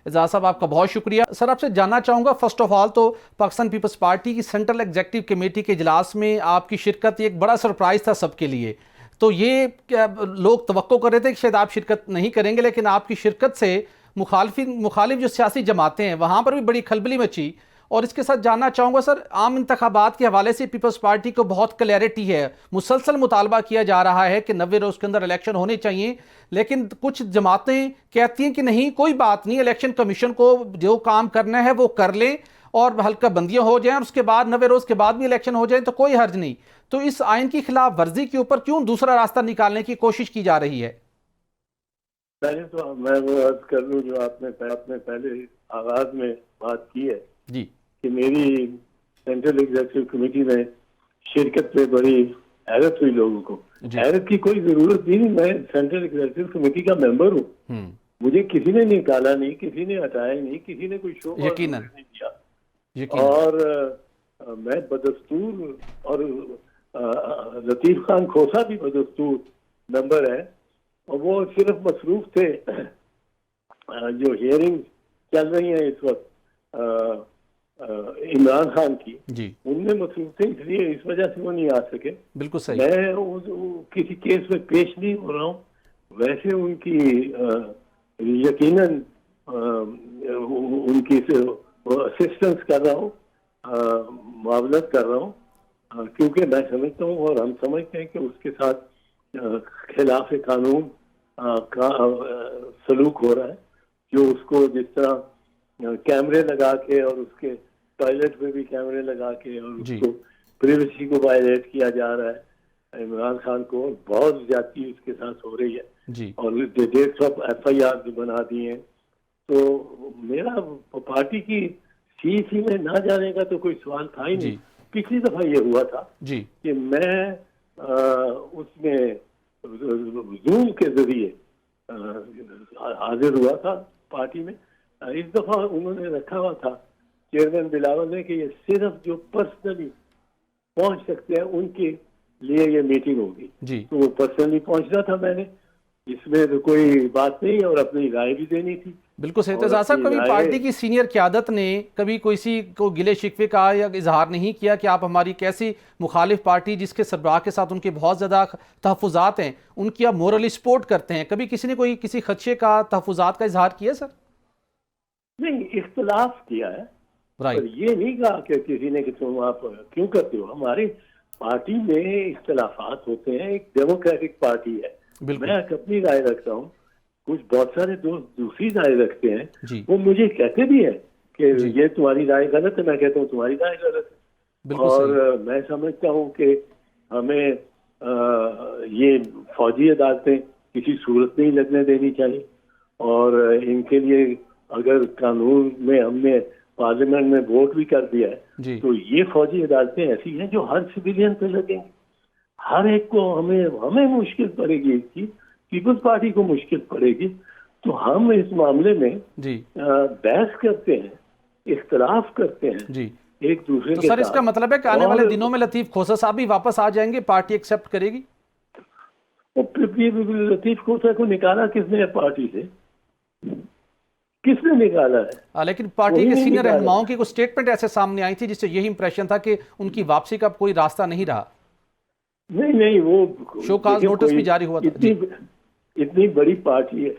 एजाज साहब आपका बहुत शुक्रिया। सर आपसे जानना चाहूँगा, फर्स्ट ऑफ ऑल तो पाकिस्तान पीपल्स पार्टी की सेंट्रल एग्जीक्यूटिव कमेटी के इजलास में आपकी शिरकत एक बड़ा सरप्राइज था सबके लिए। तो ये क्या लोग तवक्को कर रहे थे कि शायद आप शिरकत नहीं करेंगे, लेकिन आपकी शिरकत से मुखालिफ जो सियासी जमातें हैं वहाँ पर भी बड़ी खलबली मची। और इसके साथ जानना चाहूँगा सर, आम इंतखाबात के हवाले से पीपल्स पार्टी को बहुत क्लैरिटी है, मुसलसल मुतालबा किया जा रहा है कि 90 रोज़ के अंदर इलेक्शन होने चाहिए, लेकिन कुछ जमातें कहती हैं कि नहीं कोई बात नहीं, इलेक्शन कमीशन को जो काम करना है वो कर लें और हल्का बंदियाँ हो जाएं और उसके बाद 90 रोज़ के बाद भी इलेक्शन हो जाए तो कोई हर्ज नहीं। तो इस आइन की खिलाफ वर्जी के ऊपर क्यों दूसरा रास्ता निकालने की कोशिश की जा रही है? पहले तो मैं वो अर्ज कर लूँ जो आपने पहले आगाज में बात की है जी कि मेरी सेंट्रल एग्जीक्यूटिव कमेटी में शिरकत में बड़ी हैरत हुई लोगों को। हैरत की कोई जरूरत नहीं, मैं सेंट्रल एग्जीक्यूटिव कमेटी का मेंबर हूँ। मुझे किसी ने निकाला नहीं, किसी ने हटाया नहीं, किसी ने कोई शो यकीनन नहीं दिया। और मैं बदस्तूर, और लतीफ खान खोसा भी बदस्तूर मेंबर है, और वो सिर्फ मसरूफ थे जो हियरिंग चल रही है इस वक्त इमरान खान की, उनमें मसरूफ थे, इसलिए इस वजह से वो नहीं आ सके। बिल्कुल सही। मैं किसी केस में पेश नहीं हो रहा हूँ, वैसे उनकी यकीनन उनकी असिस्टेंस कर रहा हूँ, मुआवनत कर रहा हूँ, क्योंकि मैं समझता हूँ और हम समझते हैं कि उसके साथ खिलाफ कानून का सलूक हो रहा है, जो उसको जिस तरह कैमरे लगा के और उसके टॉयलेट में भी कैमरे लगा के और उसको प्रिवेसी को वायलेट किया जा रहा है। इमरान खान को बहुत ज्यादती उसके साथ हो रही है और 150 FIR बना दिए हैं। तो मेरा पार्टी की CEC में ना जाने का तो कोई सवाल था ही नहीं। पिछली दफा ये हुआ था कि मैं उसमें जूम के जरिए हाजिर हुआ था पार्टी में। इस दफा उन्होंने रखा हुआ था चेयरमैन बिलावल ने कि ये सिर्फ जो पर्सनली पहुंच सकते हैं उनके लिए ये मीटिंग होगी। तो वो पर्सनली पहुंचना था मैंने, इसमें तो कोई बात नहीं, और अपनी राय भी देनी थी। बिल्कुल सही। तो साहब कभी पार्टी की सीनियर क़यादत ने कभी किसी को गिले शिकवे का या इजहार नहीं किया कि आप हमारी कैसी मुखालिफ पार्टी जिसके सरबराह के साथ उनके बहुत ज़्यादा तहफ़्फ़ुज़ात हैं उनकी आप मोरली सपोर्ट करते हैं, कभी किसी ने कोई किसी खदशे का तहफ़्फ़ुज़ात का इजहार किया सर? नहीं, इख्तलाफ किया है, पर ये नहीं कहा कि किसी ने कि तुम आप क्यों करते हो। हमारी पार्टी में इख्तलाफात होते हैं, एक डेमोक्रेटिक पार्टी है, मैं अपनी राय रखता हूँ, कुछ बहुत सारे दोस्त दूसरी राय रखते हैं, वो मुझे कहते भी हैं कि ये तुम्हारी राय गलत है, मैं कहता हूँ तुम्हारी राय गलत है। और मैं समझता हूँ कि हमें ये फौजी अदालतें किसी सूरत नहीं लगने देनी चाहिए, और इनके लिए अगर कानून में हमने पार्लियामेंट में वोट भी कर दिया है तो ये फौजी अदालतें ऐसी हैं जो हर सिविलियन पे लगेंगी, हर एक को हमें मुश्किल पड़ेगी, इसकी पीपल्स पार्टी को मुश्किल पड़ेगी। तो हम इस मामले में बहस करते हैं, इख्तलाफ करते हैं एक दूसरे के साथ। सर इसका मतलब है कि आने वाले दिनों में लतीफ खोसा साहब भी वापस आ जाएंगे, पार्टी एक्सेप्ट करेगी? लतीफ खोसा को निकाला किसने है पार्टी से? किसने निकाला है? लेकिन पार्टी के सीनियर रहनुमाओं की कुछ स्टेटमेंट ऐसे सामने आई थी जिससे यही इंप्रेशन था कि उनकी वापसी का कोई रास्ता नहीं रहा। नहीं, वो शोकाज नोटिस भी जारी हुआ था। इतनी बड़ी पार्टी है,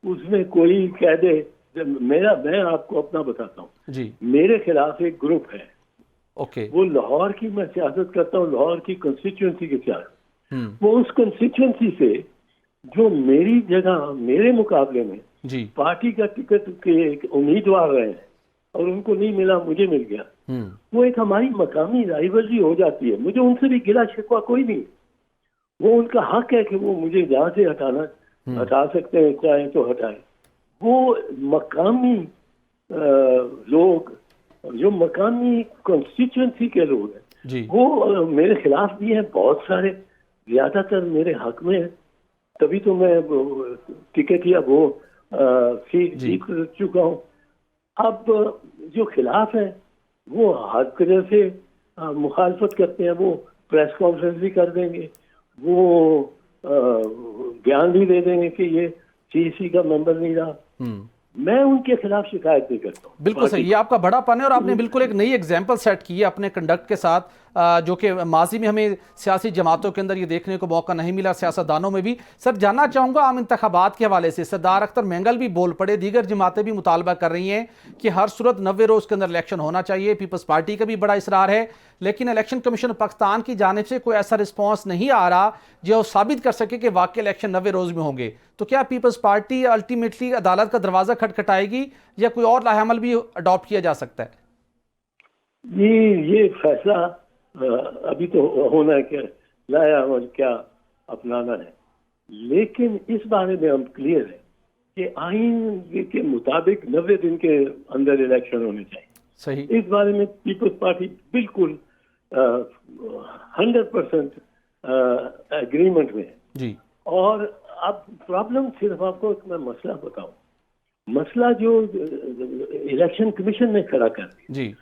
उसमें कोई कह दे, मैं आपको अपना बताता हूँ, मेरे खिलाफ एक ग्रुप है, वो लाहौर की, मैं सियासत करता हूँ लाहौर की कंस्टिट्यूएंसी के सियासत, वो उस कंस्टिट्यूएंसी से जो मेरी जगह मेरे मुकाबले में पार्टी का टिकट के उम्मीदवार रहे हैं और उनको नहीं मिला, मुझे मिल गया, वो एक हमारी मकामी राइवलरी हो जाती है। मुझे उनसे भी गिला शिकवा कोई नहीं, वो उनका हक है कि वो मुझे जहाँ से हटा सकते हैं, चाहे तो हटाए। वो मकामी लोग जो मकामी कॉन्स्टिट्यूएंसी के लोग हैं वो मेरे खिलाफ भी हैं, बहुत सारे, ज्यादातर मेरे हक में है, तभी तो मैं टिकट या वो सीट जीत चुका हूँ। अब जो खिलाफ है वो हर तरह से मुखालफत करते हैं, वो प्रेस कॉन्फ्रेंस भी कर देंगे, वो बयान भी दे देंगे कि ये CEC का मेंबर नहीं रहा। मैं उनके खिलाफ शिकायत नहीं करता हूँ। बिल्कुल सही, ये आपका बड़ापन है और आपने बिल्कुल एक नई एग्जाम्पल सेट की है अपने कंडक्ट के साथ, जो कि माजी में हमें सियासी जमातों के अंदर ये देखने को मौका नहीं मिला, सियासतदानों में भी। सर जानना चाहूँगा आम इंतखाबात के हवाले से सरदार अख्तर मेंगल भी बोल पड़े, दीगर जमातें भी मुतालबा कर रही हैं कि हर सूरत 90 रोज़ के अंदर इलेक्शन होना चाहिए। पीपल्स पार्टी का भी बड़ा इसरार है, लेकिन इलेक्शन कमीशन पाकिस्तान की जानिब से कोई ऐसा रिस्पॉन्स नहीं आ रहा जो साबित कर सके कि वाकई इलेक्शन 90 रोज़ में होंगे। तो क्या पीपल्स पार्टी अल्टीमेटली अदालत का दरवाज़ा खटखटाएगी या कोई और लाहेअमल भी अडॉप्ट किया जा सकता है? ये फैसला अभी तो होना है कि लाहेअमल क्या अपनाना है, लेकिन इस बारे में हम क्लियर है कि आइन के मुताबिक 90 दिन के अंदर इलेक्शन होने चाहिए। सही। इस बारे में पीपल्स पार्टी बिल्कुल 100% एग्रीमेंट में है जी। और अब प्रॉब्लम सिर्फ आपको मैं मसला बताऊं, मसला जो इलेक्शन कमीशन ने खड़ा कर दिया जी।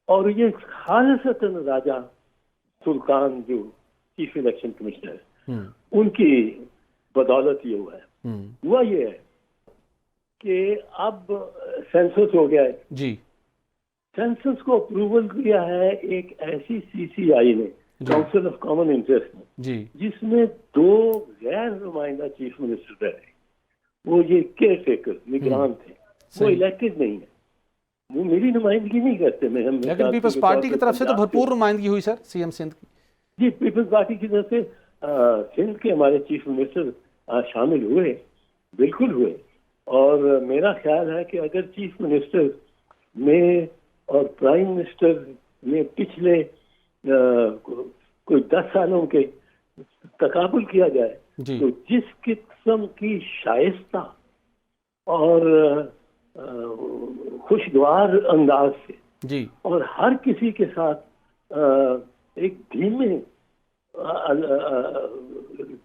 और ये खालिसतन राजा सुल्तान जो चीफ इलेक्शन कमिश्नर है उनकी बदौलत ये हुआ है। हुआ ये है कि अब सेंसस हो गया है जी। सेंसस को अप्रूवल दिया है एक ऐसी सीसीआई ने, काउंसिल ऑफ कॉमन इंटरेस्ट ने, जी, जिसमें 2 गैर नुमाइंदा चीफ मिनिस्टर रहे। वो ये केयर टेकर निगरान थे, वो इलेक्टेड नहीं है, वो मेरी नुमाइंदगी नहीं करते। लेकिन पीपल्स पार्टी की तरफ से तो भरपूर नुमाइंदगी हुई सर, सीएम सिंध की। जी, पीपल्स पार्टी की तरफ से सिंध के हमारे चीफ मिनिस्टर शामिल हुए, बिल्कुल हुए। और मेरा ख्याल है कि अगर चीफ मिनिस्टर में और प्राइम मिनिस्टर में पिछले कोई 10 सालों के तकाबुल किया जाए तो जिस किस्म की शाइस्ता और खुशगवार अंदाज से जी और हर किसी के साथ एक धीमे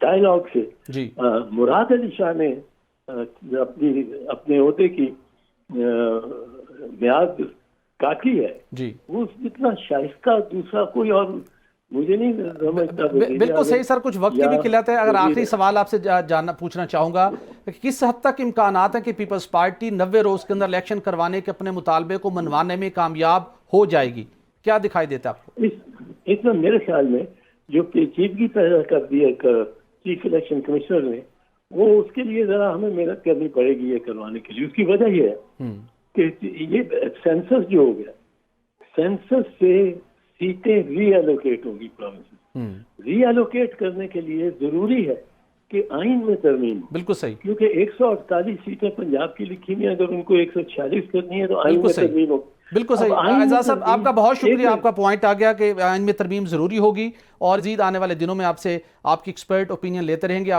डायलॉग से जी मुराद अली शाह ने अपने ओहदे की मियाद काटी है जी, वो इतना शाइस्ता दूसरा कोई और मुझे नहीं समझता। बिल्कुल सही सर, कुछ वक्त की भी किल्लत है। अगर आखिरी सवाल आपसे पूछना चाहूंगा कि किस हद तक इम्कानात है कि पीपल्स पार्टी 90 रोज के अंदर इलेक्शन करवाने के अपने मुतालबे को मनवाने में कामयाब हो जाएगी? क्या दिखाई देता है आपको? इसमें मेरे ख्याल में जो पेचीदगी पैदा कर दी है चीफ इलेक्शन कमिश्नर ने, वो उसके लिए जरा हमें मेहनत करनी पड़ेगी ये करवाने के लिए। उसकी वजह ये है कि ये सेंसस जो हो गया, सेंसस से सीटें रीएलोकेट होगी प्रोविंसेस। रीएलोकेट करने के लिए जरूरी है कि आइन में तरमीम। बिल्कुल सही, क्योंकि 148 सीटें पंजाब की लिखी हुई हैं, अगर उनको 146 करनी है तो आइन में तरमीम हो। बिल्कुल सही। एजाज साहब आपका बहुत शुक्रिया, आपका पॉइंट आ गया कि आइन में तरमीम जरूरी होगी और मज़ीद आने वाले दिनों में आपसे आपकी एक्सपर्ट ओपिनियन लेते रहेंगे।